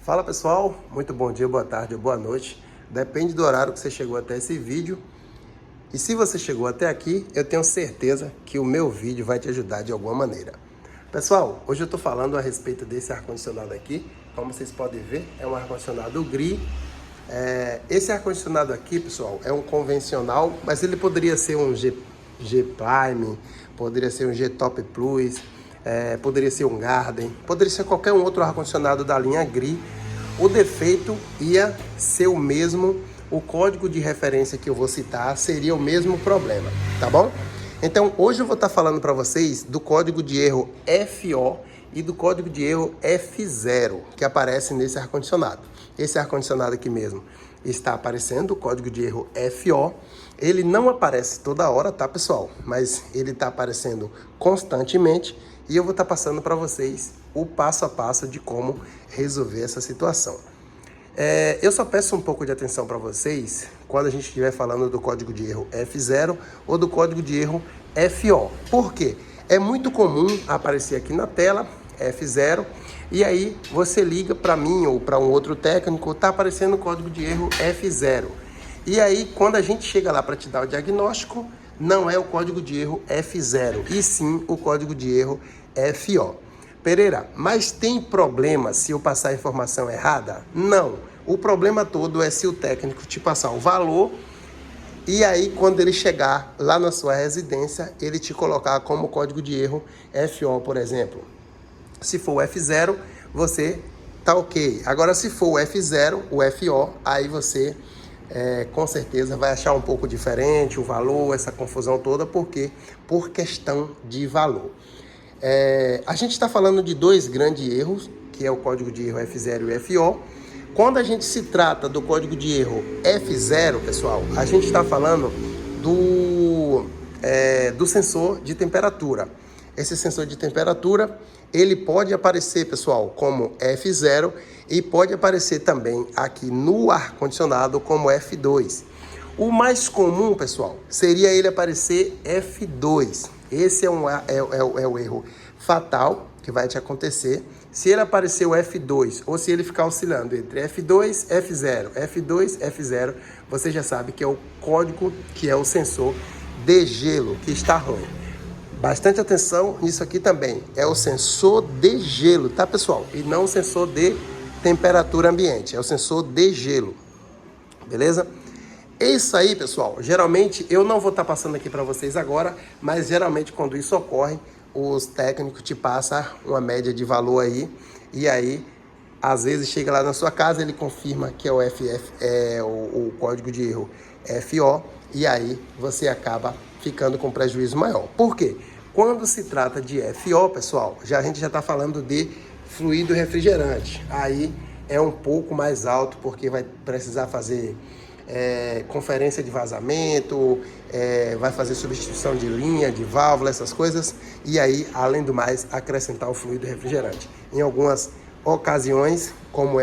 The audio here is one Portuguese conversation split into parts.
Fala pessoal, muito bom dia, boa tarde ou boa noite. Depende do horário que você chegou até esse vídeo. E se você chegou até aqui, eu tenho certeza que o meu vídeo vai te ajudar de alguma maneira. Pessoal, hoje eu estou falando a respeito desse ar-condicionado aqui. Como vocês podem ver, é um ar-condicionado GRI. Esse ar-condicionado aqui, pessoal, é um convencional, mas ele poderia ser um G-Prime, poderia ser um G-Top Plus, poderia ser um Garden, poderia ser qualquer um outro ar-condicionado da linha GRI. O defeito ia ser o mesmo, o código de referência que eu vou citar seria o mesmo problema, tá bom? Então, hoje eu vou estar falando para vocês do código de erro FO e do código de erro F0, que aparece nesse ar-condicionado. Esse ar-condicionado aqui mesmo está aparecendo o código de erro FO. Ele não aparece toda hora, tá, pessoal? Mas ele está aparecendo constantemente e eu vou estar passando para vocês o passo a passo de como resolver essa situação. Eu só peço um pouco de atenção para vocês quando a gente estiver falando do código de erro F0 ou do código de erro FO. Por quê? É muito comum aparecer aqui na tela F0 e aí você liga para mim ou para um outro técnico, tá aparecendo o código de erro F0. E aí quando a gente chega lá para te dar o diagnóstico, não é o código de erro F0, e sim o código de erro FO. Pereira, mas tem problema se eu passar a informação errada? Não. O problema todo é se o técnico te passar o valor e aí quando ele chegar lá na sua residência, ele te colocar como código de erro FO, por exemplo. Se for o F0, você tá ok. Agora, se for o F0, o FO, aí você com certeza vai achar um pouco diferente o valor, essa confusão toda, porque por questão de valor. A gente está falando de dois grandes erros, que é o código de erro F0 e FO. Quando a gente se trata do código de erro F0, pessoal, a gente está falando do sensor de temperatura. Esse sensor de temperatura, ele pode aparecer, pessoal, como F0 e pode aparecer também aqui no ar-condicionado como F2. O mais comum, pessoal, seria ele aparecer F2. Esse é o erro fatal que vai te acontecer. Se ele aparecer o F2 ou se ele ficar oscilando entre F2, F0, F2, F0, você já sabe que é o código, que é o sensor de gelo que está ruim. Bastante atenção nisso aqui também. É o sensor de gelo, tá, pessoal? E não o sensor de temperatura ambiente. É o sensor de gelo. Beleza? Isso aí, pessoal, geralmente eu não vou estar passando aqui para vocês agora, mas geralmente quando isso ocorre, os técnicos te passam uma média de valor aí, e aí, às vezes chega lá na sua casa, ele confirma que é o código de erro FO, e aí você acaba ficando com prejuízo maior. Por quê? Quando se trata de FO, pessoal, a gente já está falando de fluido refrigerante, aí é um pouco mais alto, porque vai precisar fazer conferência de vazamento, vai fazer substituição de linha, de válvula, essas coisas, e aí, além do mais, acrescentar o fluido refrigerante. Em algumas ocasiões, como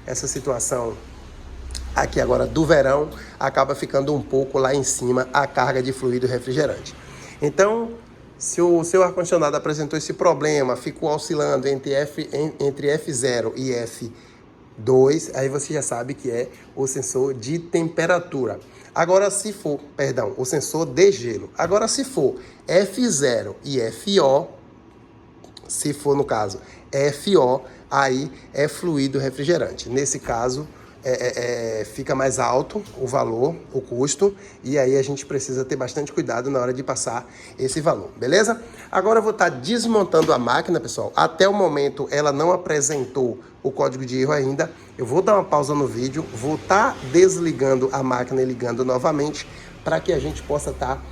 essa situação aqui agora do verão, acaba ficando um pouco lá em cima a carga de fluido refrigerante. Então, se o seu ar-condicionado apresentou esse problema, ficou oscilando entre F0 e F2, aí você já sabe que é o sensor de temperatura. Agora, o sensor de gelo. Agora, se for F0 e FO, se for no caso FO, aí é fluido refrigerante. Nesse caso, fica mais alto o valor, o custo, e aí a gente precisa ter bastante cuidado na hora de passar esse valor, beleza? Agora eu vou estar desmontando a máquina, pessoal. Até o momento ela não apresentou o código de erro ainda. Eu vou dar uma pausa no vídeo, vou estar desligando a máquina e ligando novamente para que a gente possa estar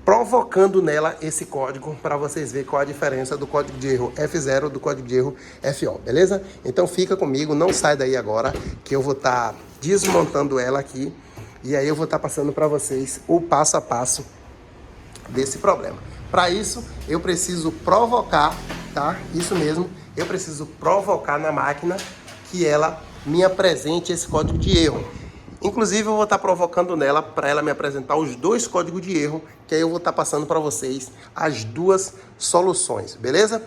provocando nela esse código para vocês verem qual a diferença do código de erro F0 do código de erro FO, beleza? Então fica comigo, não sai daí agora, que eu vou estar desmontando ela aqui e aí eu vou estar passando para vocês o passo a passo desse problema. Para isso, eu preciso provocar, tá? Isso mesmo, eu preciso provocar na máquina que ela me apresente esse código de erro. Inclusive, eu vou estar provocando nela para ela me apresentar os dois códigos de erro, que aí eu vou estar passando para vocês as duas soluções, beleza?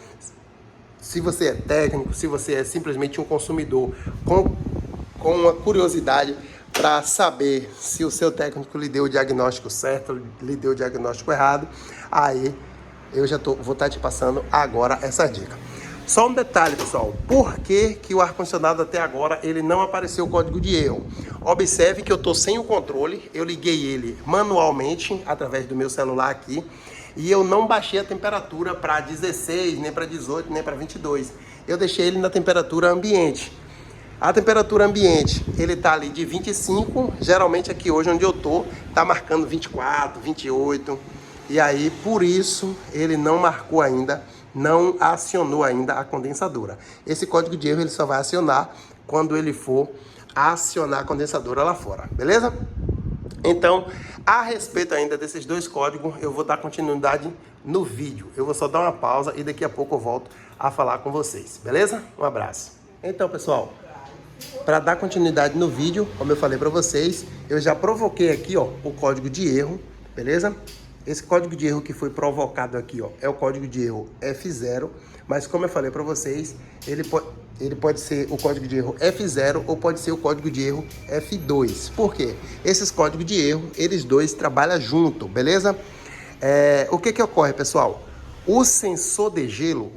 Se você é técnico, se você é simplesmente um consumidor com uma curiosidade para saber se o seu técnico lhe deu o diagnóstico certo, lhe deu o diagnóstico errado, aí eu já vou estar te passando agora essa dica. Só um detalhe, pessoal, por que o ar-condicionado até agora ele não apareceu o código de erro? Observe que eu estou sem o controle, eu liguei ele manualmente através do meu celular aqui e eu não baixei a temperatura para 16, nem para 18, nem para 22. Eu deixei ele na temperatura ambiente. A temperatura ambiente, ele tá ali de 25, geralmente aqui hoje onde eu tô, tá marcando 24, 28, e aí por isso ele não marcou ainda, não acionou ainda a condensadora. Esse código de erro ele só vai acionar quando ele for acionar a condensadora lá fora, beleza? Então, a respeito ainda desses dois códigos, eu vou dar continuidade no vídeo. Eu vou só dar uma pausa e daqui a pouco eu volto a falar com vocês, beleza? Um abraço. Então, pessoal, para dar continuidade no vídeo, como eu falei para vocês, eu já provoquei aqui, ó, o código de erro, beleza? Esse código de erro que foi provocado aqui, ó, é o código de erro F0, mas como eu falei para vocês, ele pode ser o código de erro F0 ou pode ser o código de erro F2. Por quê? Esses códigos de erro, eles dois trabalham junto, beleza? O que ocorre, pessoal? O sensor de gelo,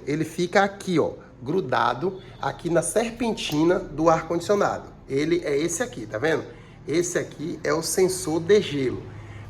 ele fica aqui, ó, grudado aqui na serpentina do ar-condicionado. Ele é esse aqui, tá vendo? Esse aqui é o sensor de gelo,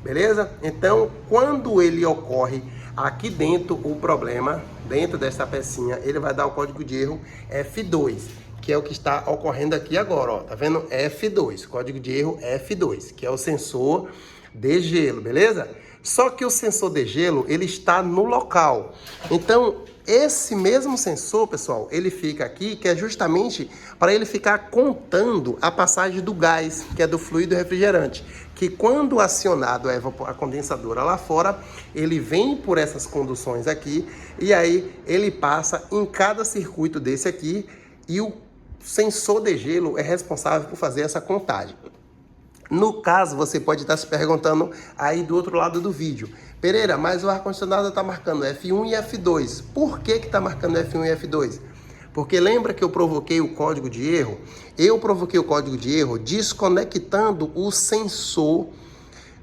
beleza? Então, quando ele ocorre aqui dentro, o problema, dentro dessa pecinha, ele vai dar o código de erro F2, que é o que está ocorrendo aqui agora, ó, tá vendo? F2, código de erro F2, que é o sensor de gelo, beleza? Só que o sensor de gelo, ele está no local. Então, esse mesmo sensor, pessoal, ele fica aqui, que é justamente para ele ficar contando a passagem do gás, que é do fluido refrigerante, que quando acionado a condensadora lá fora, ele vem por essas conduções aqui, e aí ele passa em cada circuito desse aqui, e o sensor de gelo é responsável por fazer essa contagem. No caso, você pode estar se perguntando aí do outro lado do vídeo: Pereira, mas o ar-condicionado está marcando F1 e F2. Por que está marcando F1 e F2? Porque lembra que eu provoquei o código de erro? Eu provoquei o código de erro desconectando o sensor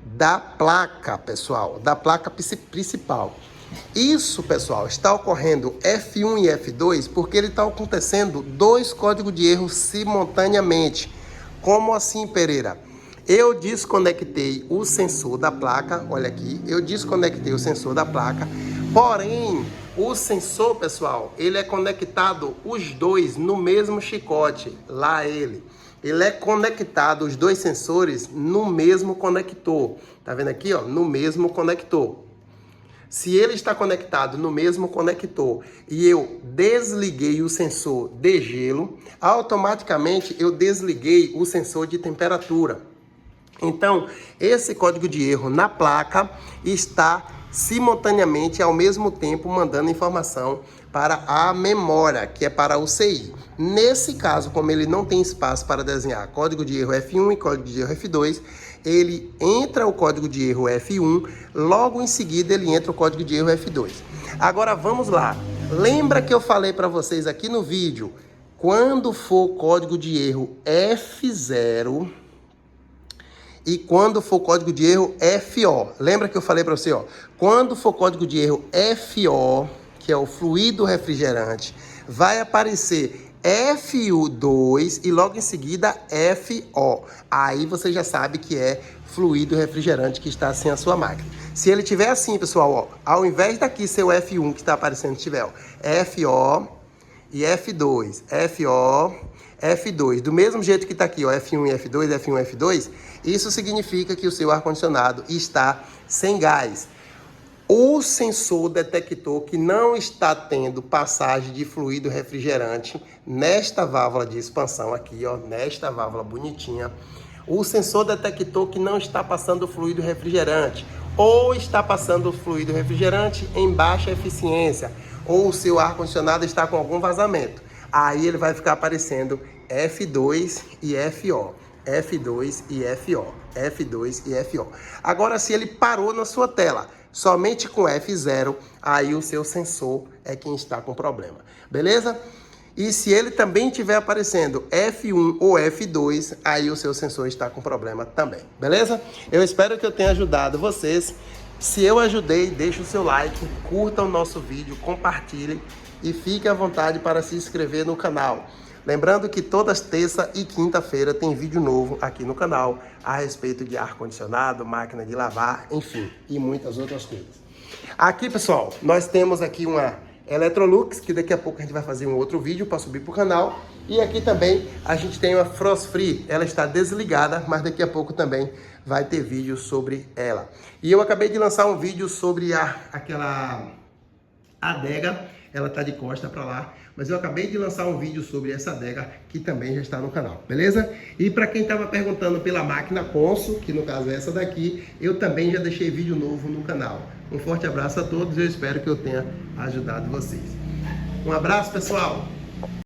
da placa, pessoal, da placa principal. Isso, pessoal, está ocorrendo F1 e F2 porque ele está acontecendo dois códigos de erro simultaneamente. Como assim, Pereira? Eu desconectei o sensor da placa, olha aqui, eu desconectei o sensor da placa, porém, o sensor, pessoal, ele é conectado os dois no mesmo chicote, lá ele é conectado, os dois sensores, no mesmo conector, tá vendo aqui, ó, no mesmo conector. Se ele está conectado no mesmo conector e eu desliguei o sensor de gelo, automaticamente eu desliguei o sensor de temperatura. Então, esse código de erro na placa está simultaneamente, ao mesmo tempo, mandando informação para a memória, que é para o CI. Nesse caso, como ele não tem espaço para desenhar código de erro F1 e código de erro F2, ele entra o código de erro F1, logo em seguida ele entra o código de erro F2. Agora vamos lá. Lembra que eu falei para vocês aqui no vídeo, quando for código de erro F0... e quando for código de erro FO, lembra que eu falei para você, ó, quando for código de erro FO, que é o fluido refrigerante, vai aparecer FU2 e logo em seguida FO. Aí você já sabe que é fluido refrigerante que está assim a sua máquina. Se ele tiver assim, pessoal, ó, ao invés daqui ser o F1 que está aparecendo, tiver ó, FO e F2, FO, F2, do mesmo jeito que está aqui, ó, F1 e F2, F1 e F2, isso significa que o seu ar-condicionado está sem gás. O sensor detectou que não está tendo passagem de fluido refrigerante nesta válvula de expansão aqui, ó, nesta válvula bonitinha. O sensor detectou que não está passando fluido refrigerante, ou está passando fluido refrigerante em baixa eficiência, ou o seu ar-condicionado está com algum vazamento. Aí ele vai ficar aparecendo F2 e FO, F2 e FO, F2 e FO. Agora, se ele parou na sua tela, Somente com F0, aí o seu sensor é quem está com problema. Beleza? E se ele também estiver aparecendo F1 ou F2, aí o seu sensor está com problema também. Beleza? Eu espero que eu tenha ajudado vocês. Se eu ajudei, deixe o seu like, curta o nosso vídeo, compartilhe e fique à vontade para se inscrever no canal. Lembrando que todas terça e quinta-feira tem vídeo novo aqui no canal a respeito de ar-condicionado, máquina de lavar, enfim, e muitas outras coisas. Aqui, pessoal, nós temos aqui uma Electrolux, que daqui a pouco a gente vai fazer um outro vídeo para subir para o canal. E aqui também a gente tem uma Frost Free, ela está desligada, mas daqui a pouco também vai ter vídeo sobre ela. E eu acabei de lançar um vídeo sobre aquela adega, ela tá de costa para lá, mas eu acabei de lançar um vídeo sobre essa adega que também já está no canal, beleza? E para quem estava perguntando pela máquina Consul, que no caso é essa daqui, eu também já deixei vídeo novo no canal. Um forte abraço a todos, eu espero que eu tenha ajudado vocês. Um abraço, pessoal!